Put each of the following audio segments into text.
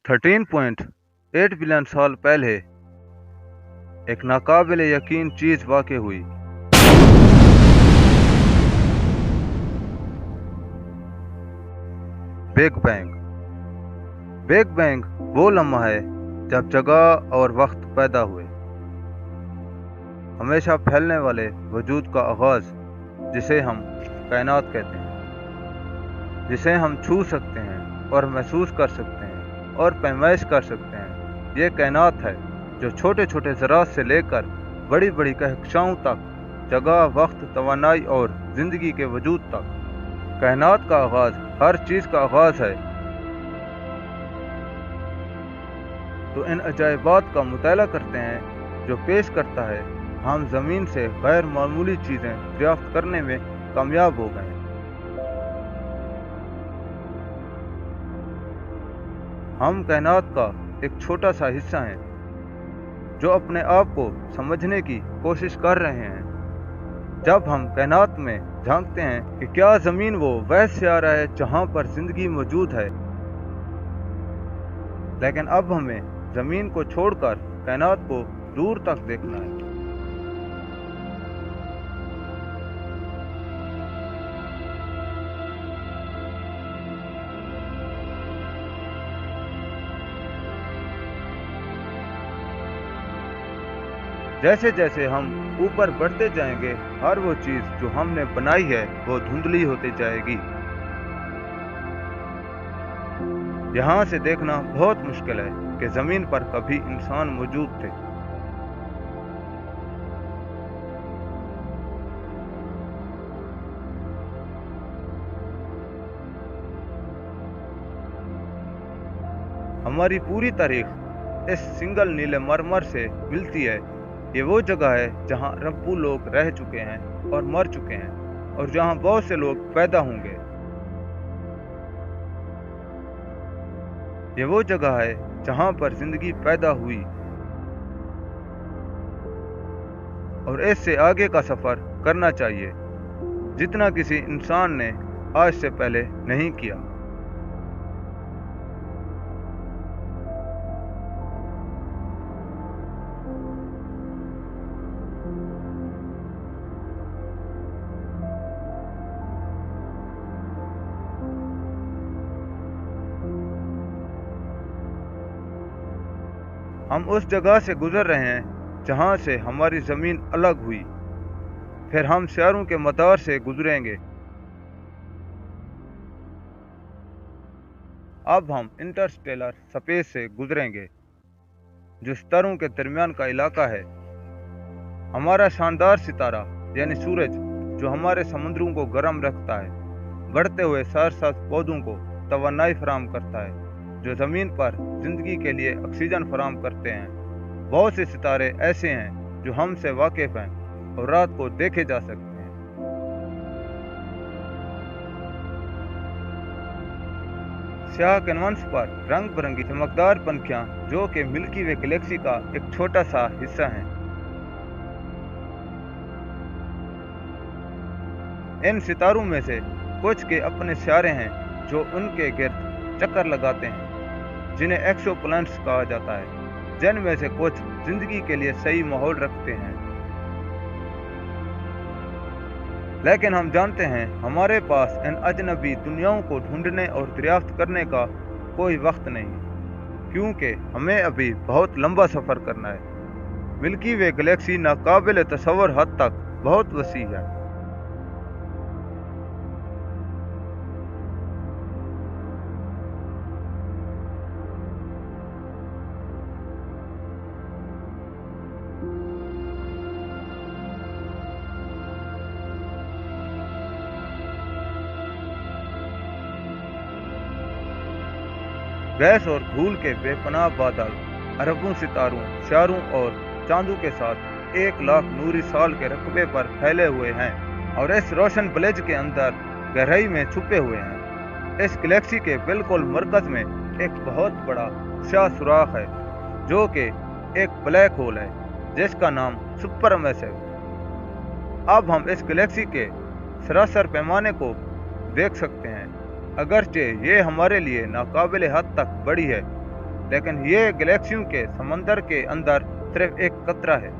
13.8 billion साल पहले एक नाकाबिल यकीन चीज वाक़ हुई। Big bang. बिग बैंग वो लम्हा है जब जगह और वक्त पैदा हुए, हमेशा फैलने वाले वजूद का आगाज, जिसे हम कायनात कहते हैं, जिसे हम छू सकते हैं और महसूस कर सकते हैं और पैमाइश कर सकते हैं। ये कायनात है जो छोटे छोटे ज़रात से लेकर बड़ी बड़ी कहकशाओं तक, जगह, वक्त, तवानाई और ज़िंदगी के वजूद तक। कायनात का आगाज़ हर चीज़ का आगाज़ है। तो इन अजायबात का मुताला करते हैं जो पेश करता है हम ज़मीन से गैर मामूली चीज़ें दरियाफ्त करने में कामयाब हो गए। हम कायनात का एक छोटा सा हिस्सा हैं जो अपने आप को समझने की कोशिश कर रहे हैं। जब हम कायनात में झांकते हैं कि क्या ज़मीन वो वह सियारा है जहां पर ज़िंदगी मौजूद है, लेकिन अब हमें ज़मीन को छोड़कर कायनात को दूर तक देखना है। जैसे जैसे हम ऊपर बढ़ते जाएंगे, हर वो चीज़ जो हमने बनाई है वो धुंधली होती जाएगी। यहाँ से देखना बहुत मुश्किल है कि ज़मीन पर कभी इंसान मौजूद थे। हमारी पूरी तारीख इस सिंगल नीले मरमर से मिलती है। ये वो जगह है जहाँ रब्बू लोग रह चुके हैं और मर चुके हैं, और जहाँ बहुत से लोग पैदा होंगे। ये वो जगह है जहाँ पर जिंदगी पैदा हुई और इससे आगे का सफर करना चाहिए जितना किसी इंसान ने आज से पहले नहीं किया। हम उस जगह से गुजर रहे हैं जहां से हमारी ज़मीन अलग हुई, फिर हम सियारों के मदार से गुजरेंगे। अब हम इंटरस्टेलर स्पेस से गुजरेंगे, जो सितारों के दरमियान का इलाका है। हमारा शानदार सितारा यानी सूरज, जो हमारे समुद्रों को गर्म रखता है, बढ़ते हुए सरसब्ज़ पौधों को तवानाई फराहम करता है, जो ज़मीन पर ज़िंदगी के लिए ऑक्सीजन फराहम करते हैं। बहुत से सितारे ऐसे हैं जो हमसे वाकिफ़ हैं और रात को देखे जा सकते हैं। स्याह कैनवास पर रंग बिरंगी चमकदार पंखियां, जो कि मिल्की वे गैलेक्सी का एक छोटा सा हिस्सा हैं। इन सितारों में से कुछ के अपने सितारे हैं जो उनके गिर्द चक्कर लगाते हैं, जिन्हें एक्सोप्लैनेट्स कहा जाता है, जिनमें से कुछ जिंदगी के लिए सही माहौल रखते हैं। लेकिन हम जानते हैं हमारे पास इन अजनबी दुनियाओं को ढूंढने और दरियाफ्त करने का कोई वक्त नहीं, क्योंकि हमें अभी बहुत लंबा सफ़र करना है। मिल्की वे गैलेक्सी नाकाबिल तसव्वुर हद तक बहुत वसी है। गैस और धूल के बेपनाह बादल अरबों सितारों, सियारों और चांदों के साथ 1 लाख नूरी साल के रकबे पर फैले हुए हैं और इस रोशन ब्लेज के अंदर गहराई में छुपे हुए हैं। इस गैलेक्सी के बिल्कुल मरकज में एक बहुत बड़ा स्याह सुराख है, जो कि एक ब्लैक होल है जिसका नाम सुपरमैसिव। अब हम इस गैलेक्सी के सरासर पैमाने को देख सकते हैं। अगरचे ये हमारे लिए नाकाबिल हद तक बड़ी है, लेकिन ये गैलेक्सियों के समंदर के अंदर सिर्फ एक कतरा है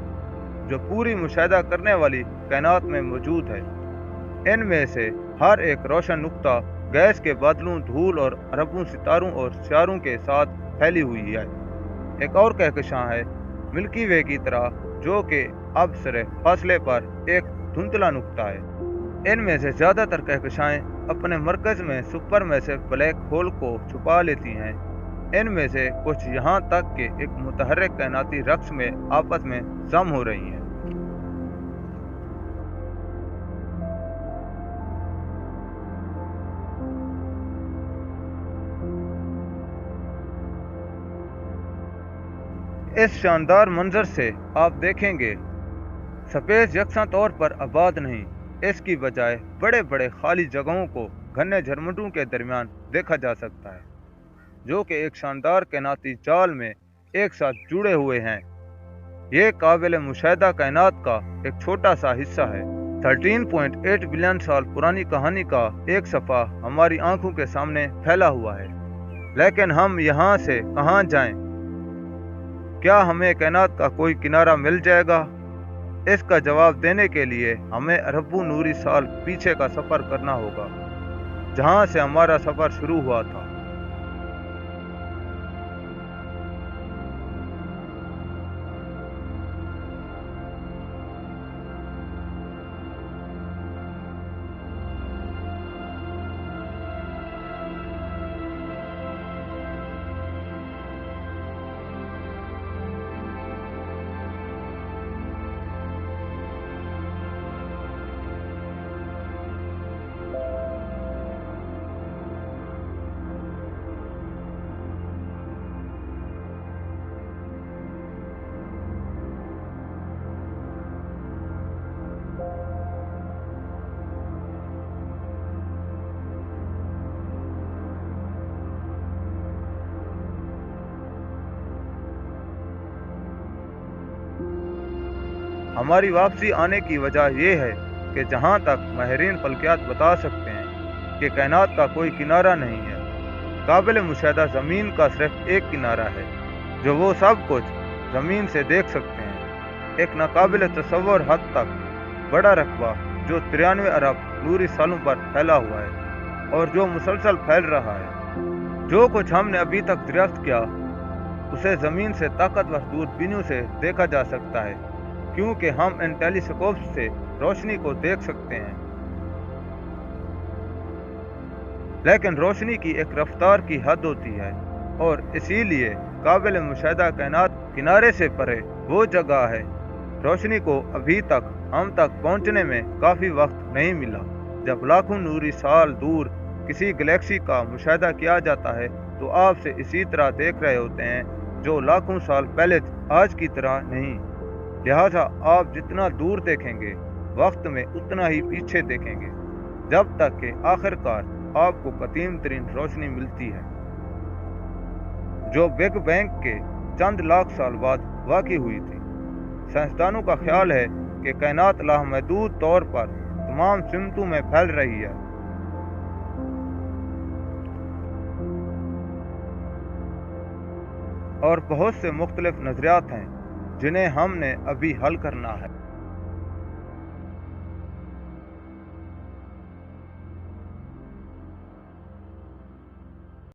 जो पूरी मुशाहिदा करने वाली कायनात में मौजूद है। इनमें से हर एक रोशन नुक्ता गैस के बादलों, धूल और अरबों सितारों और सियारों के साथ फैली हुई है। एक और कहकशां है मिल्की वे की तरह, जो कि अब सिर्फ फासले पर एक धुंधला नुक्ता है। इनमें से ज़्यादातर कहकशाएं अपने मरकज़ में सुपर मैसिव ब्लैक होल को छुपा लेती हैं। इनमें से कुछ यहाँ तक कि एक मुतहर्रिक कायनाती रक्स में आपस में जम हो रही हैं। इस शानदार मंजर से आप देखेंगे सफेद यकसा तौर पर आबाद नहीं, इसकी बजाय बड़े बड़े खाली जगहों को घने झरमटों के दरमियान देखा जा सकता है, जो कि एक शानदार कायनाती जाल में एक साथ जुड़े हुए हैं। ये काबिल मुशाहिदा कायनात का एक छोटा सा हिस्सा है। 13.8 बिलियन साल पुरानी कहानी का एक सफ़ा हमारी आंखों के सामने फैला हुआ है, लेकिन हम यहाँ से कहाँ जाएं? क्या हमें कायनात का कोई किनारा मिल जाएगा? इसका जवाब देने के लिए हमें अरबों नूरी साल पीछे का सफ़र करना होगा, जहाँ से हमारा सफ़र शुरू हुआ था। हमारी वापसी आने की वजह यह है कि जहाँ तक माहिरीन फल्कियात बता सकते हैं कि कायनात का कोई किनारा नहीं है। काबिल मुशाहिदा ज़मीन का सिर्फ एक किनारा है, जो वो सब कुछ ज़मीन से देख सकते हैं। एक नाकाबिल तसव्वुर हद तक बड़ा रकबा जो 93 अरब नूरी सालों पर फैला हुआ है और जो मुसलसल फैल रहा है। जो कुछ हमने अभी तक दरियाफ्त किया उसे ज़मीन से ताकतवर दूरबीनों से देखा जा सकता है, क्योंकि हम इन टेलीस्कोप से रोशनी को देख सकते हैं। लेकिन रोशनी की एक रफ्तार की हद होती है और इसीलिए काबिल मुशाहिदा कायनात किनारे से परे वो जगह है। रोशनी को अभी तक हम तक पहुंचने में काफ़ी वक्त नहीं मिला। जब लाखों नूरी साल दूर किसी गैलेक्सी का मुशाहिदा किया जाता है तो आप से इसी तरह देख रहे होते हैं जो लाखों साल पहले आज की तरह नहीं। लिहाजा आप जितना दूर देखेंगे वक्त में उतना ही पीछे देखेंगे, जब तक कि आखिरकार आपको कदीम तरीन रोशनी मिलती है, जो बिग बैंग के चंद लाख साल बाद वाक़ई हुई थी। साइंसदानों का ख्याल है कि कायनात लामहदूद तौर पर तमाम सिमतों में फैल रही है और बहुत से मुख्तलिफ नज़रियात हैं जिन्हें हमने अभी हल करना है।